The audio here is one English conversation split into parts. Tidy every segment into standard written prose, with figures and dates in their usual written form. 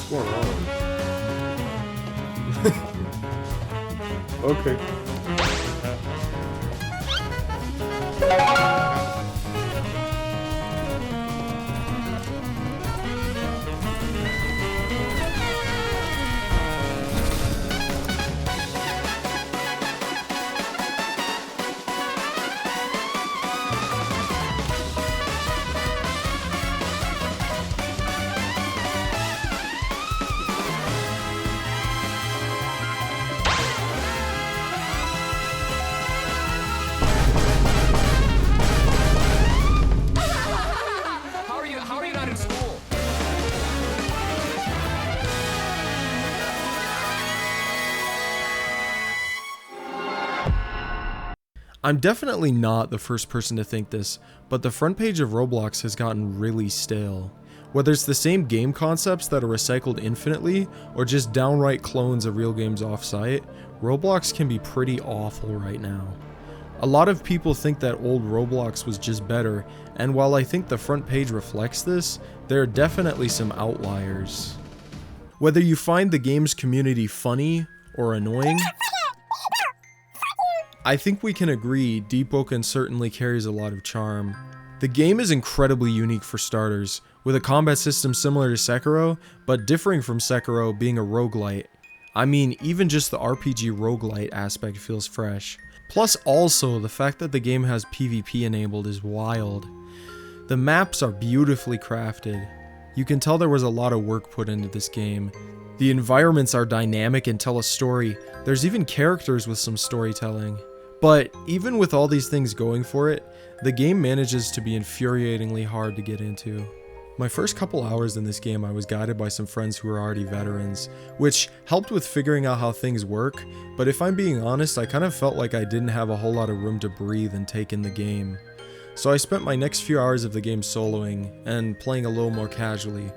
What's going on? Okay. I'm definitely not the first person to think this, but the front page of Roblox has gotten really stale. Whether it's the same game concepts that are recycled infinitely, or just downright clones of real games off-site, Roblox can be pretty awful right now. A lot of people think that old Roblox was just better, and while I think the front page reflects this, there are definitely some outliers. Whether you find the game's community funny or annoying, I think we can agree Deepwoken certainly carries a lot of charm. The game is incredibly unique for starters, with a combat system similar to Sekiro, but differing from Sekiro being a roguelite. I mean, even just the RPG roguelite aspect feels fresh. Plus also, the fact that the game has PvP enabled is wild. The maps are beautifully crafted. You can tell there was a lot of work put into this game. The environments are dynamic and tell a story. There's even characters with some storytelling. But even with all these things going for it, the game manages to be infuriatingly hard to get into. My first couple hours in this game I was guided by some friends who were already veterans, which helped with figuring out how things work, but if I'm being honest, I kind of felt like I didn't have a whole lot of room to breathe and take in the game. So I spent my next few hours of the game soloing and playing a little more casually,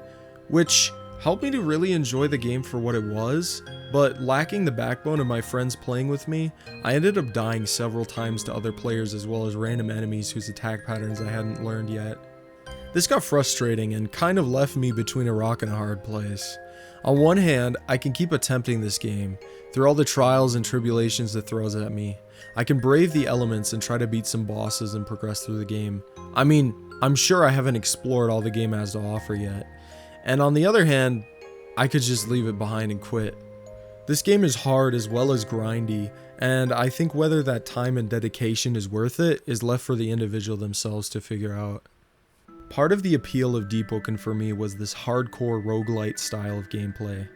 which helped me to really enjoy the game for what it was, but lacking the backbone of my friends playing with me, I ended up dying several times to other players as well as random enemies whose attack patterns I hadn't learned yet. This got frustrating and kind of left me between a rock and a hard place. On one hand, I can keep attempting this game, through all the trials and tribulations it throws at me. I can brave the elements and try to beat some bosses and progress through the game. I mean, I'm sure I haven't explored all the game has to offer yet. And on the other hand, I could just leave it behind and quit. This game is hard as well as grindy, and I think whether that time and dedication is worth it is left for the individual themselves to figure out. Part of the appeal of Deepwoken for me was this hardcore roguelite style of gameplay.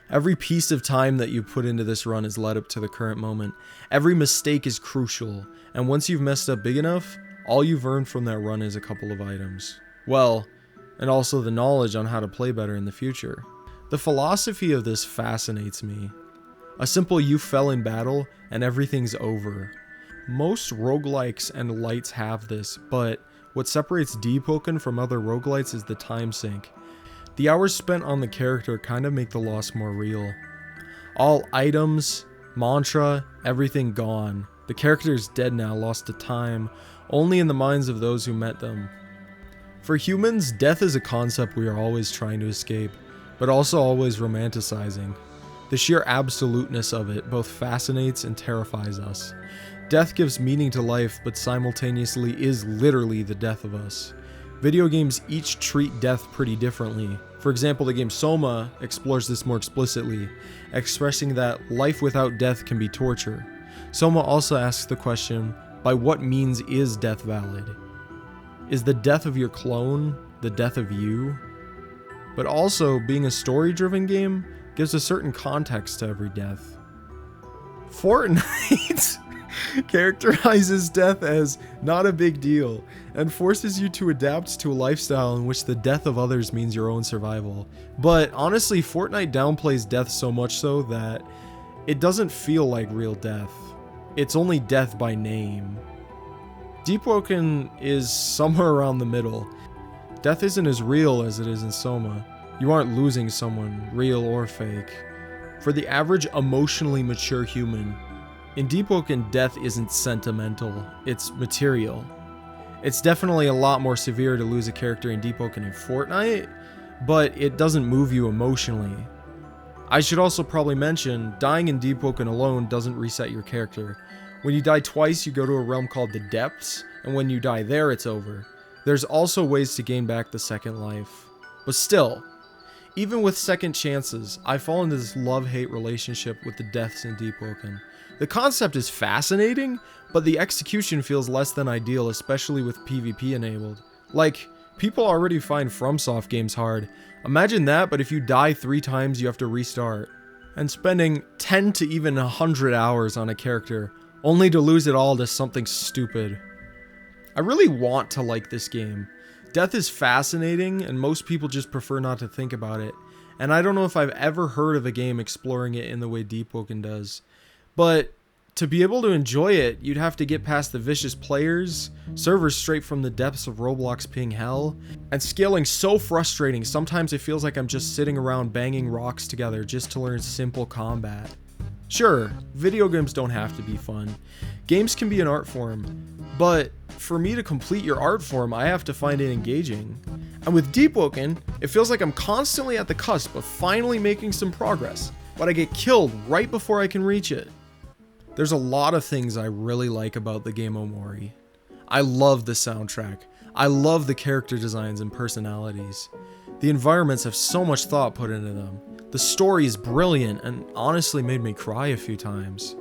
Every piece of time that you put into this run is led up to the current moment. Every mistake is crucial, and once you've messed up big enough, all you've earned from that run is a couple of items. Well, and also the knowledge on how to play better in the future. The philosophy of this fascinates me. A simple you fell in battle and everything's over. Most roguelikes and lights have this, but what separates Deepwoken from other roguelites is the time sink. The hours spent on the character kind of make the loss more real. All items, mantra, everything gone. The character is dead now, lost to time, only in the minds of those who met them. For humans, death is a concept we are always trying to escape, but also always romanticizing. The sheer absoluteness of it both fascinates and terrifies us. Death gives meaning to life, but simultaneously is literally the death of us. Video games each treat death pretty differently. For example, the game Soma explores this more explicitly, expressing that life without death can be torture. Soma also asks the question, by what means is death valid? Is the death of your clone the death of you? But also, being a story-driven game gives a certain context to every death. Fortnite characterizes death as not a big deal and forces you to adapt to a lifestyle in which the death of others means your own survival. But honestly, Fortnite downplays death so much so that it doesn't feel like real death. It's only death by name. Deepwoken is somewhere around the middle. Death isn't as real as it is in Soma. You aren't losing someone, real or fake. For the average emotionally mature human, in Deepwoken, death isn't sentimental, it's material. It's definitely a lot more severe to lose a character in Deepwoken in Fortnite, but it doesn't move you emotionally. I should also probably mention, dying in Deepwoken alone doesn't reset your character. When you die twice, you go to a realm called the Depths, and when you die there, it's over. There's also ways to gain back the second life. But still, even with second chances, I fall into this love-hate relationship with the deaths in Deepwoken. The concept is fascinating, but the execution feels less than ideal, especially with PvP enabled. Like, people already find FromSoft games hard. Imagine that, but if you die 3 times, you have to restart. And spending 10 to even 100 hours on a character, only to lose it all to something stupid. I really want to like this game. Death is fascinating, and most people just prefer not to think about it. And I don't know if I've ever heard of a game exploring it in the way Deepwoken does. But to be able to enjoy it, you'd have to get past the vicious players, servers straight from the depths of Roblox ping hell, and scaling so frustrating, sometimes it feels like I'm just sitting around banging rocks together just to learn simple combat. Sure, video games don't have to be fun. Games can be an art form, but for me to complete your art form, I have to find it engaging. And with Deepwoken, it feels like I'm constantly at the cusp of finally making some progress, but I get killed right before I can reach it. There's a lot of things I really like about the game Omori. I love the soundtrack. I love the character designs and personalities. The environments have so much thought put into them. The story is brilliant and honestly made me cry a few times.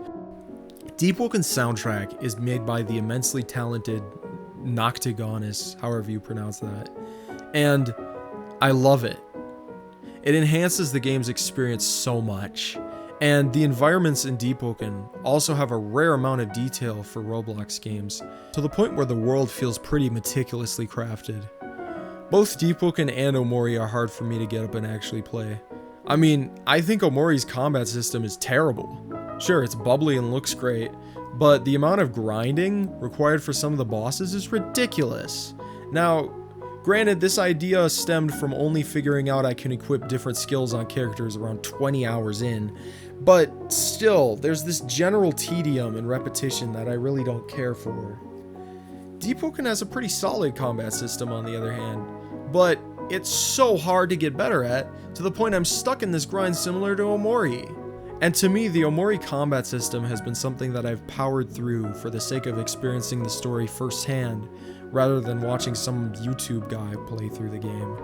Deepwoken's soundtrack is made by the immensely talented Naktigonis, however you pronounce that, and I love it. It enhances the game's experience so much, and the environments in Deepwoken also have a rare amount of detail for Roblox games, to the point where the world feels pretty meticulously crafted. Both Deepwoken and Omori are hard for me to get up and actually play. I mean, I think Omori's combat system is terrible. Sure, it's bubbly and looks great, but the amount of grinding required for some of the bosses is ridiculous. Now, granted, this idea stemmed from only figuring out I can equip different skills on characters around 20 hours in, but still, there's this general tedium and repetition that I really don't care for. Deepwoken has a pretty solid combat system on the other hand, but it's so hard to get better at, to the point I'm stuck in this grind similar to Omori. And to me, the Omori combat system has been something that I've powered through for the sake of experiencing the story firsthand, rather than watching some YouTube guy play through the game.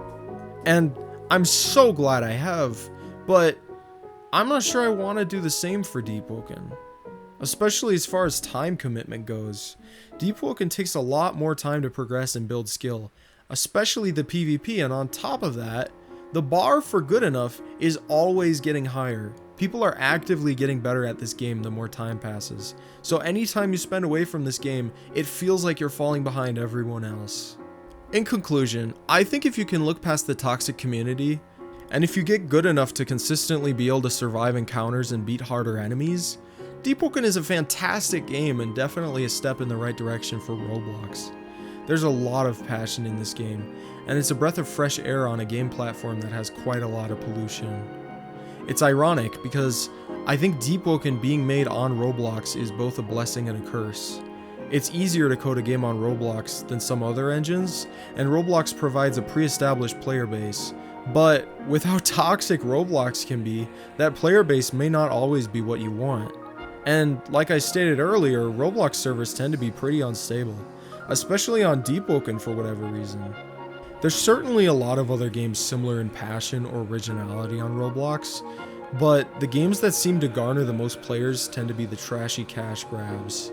And I'm so glad I have, but I'm not sure I want to do the same for Deepwoken. Especially as far as time commitment goes. Deepwoken takes a lot more time to progress and build skill, especially the PvP, and on top of that, the bar for good enough is always getting higher. People are actively getting better at this game the more time passes, so anytime you spend away from this game, it feels like you're falling behind everyone else. In conclusion, I think if you can look past the toxic community, and if you get good enough to consistently be able to survive encounters and beat harder enemies, Deepwoken is a fantastic game and definitely a step in the right direction for Roblox. There's a lot of passion in this game, and it's a breath of fresh air on a game platform that has quite a lot of pollution. It's ironic because I think Deepwoken being made on Roblox is both a blessing and a curse. It's easier to code a game on Roblox than some other engines, and Roblox provides a pre-established player base. But with how toxic Roblox can be, that player base may not always be what you want. And like I stated earlier, Roblox servers tend to be pretty unstable, especially on Deepwoken for whatever reason. There's certainly a lot of other games similar in passion or originality on Roblox, but the games that seem to garner the most players tend to be the trashy cash grabs.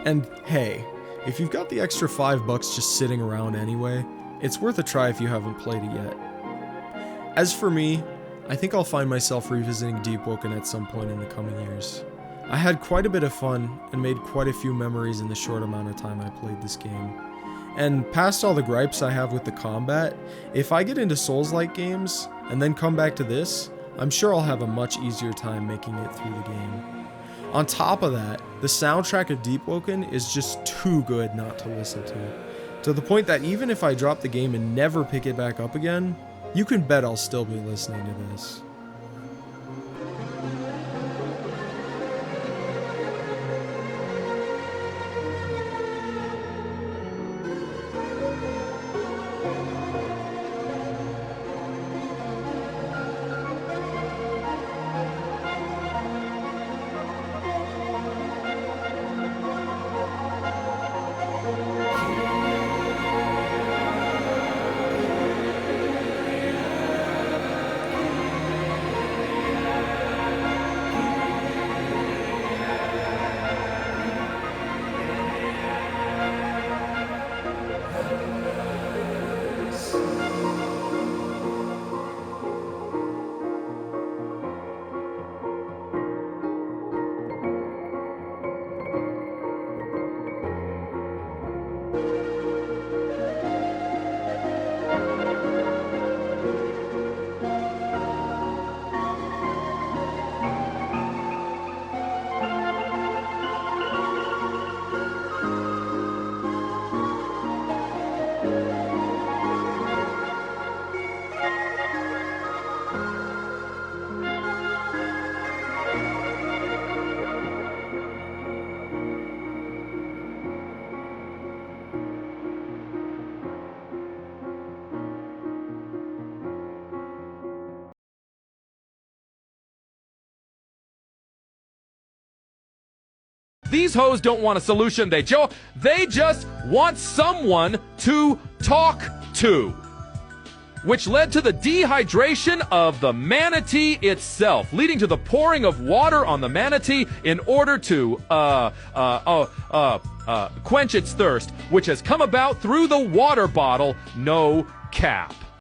And hey, if you've got the extra $5 just sitting around anyway, it's worth a try if you haven't played it yet. As for me, I think I'll find myself revisiting Deepwoken at some point in the coming years. I had quite a bit of fun and made quite a few memories in the short amount of time I played this game. And past all the gripes I have with the combat, if I get into Soulslike games and then come back to this, I'm sure I'll have a much easier time making it through the game. On top of that, the soundtrack of Deepwoken is just too good not to listen to the point that even if I drop the game and never pick it back up again, you can bet I'll still be listening to this. these hoes don't want a solution. They just want someone to talk to, which led to the dehydration of the manatee itself, leading to the pouring of water on the manatee in order to quench its thirst, which has come about through the water bottle, no cap.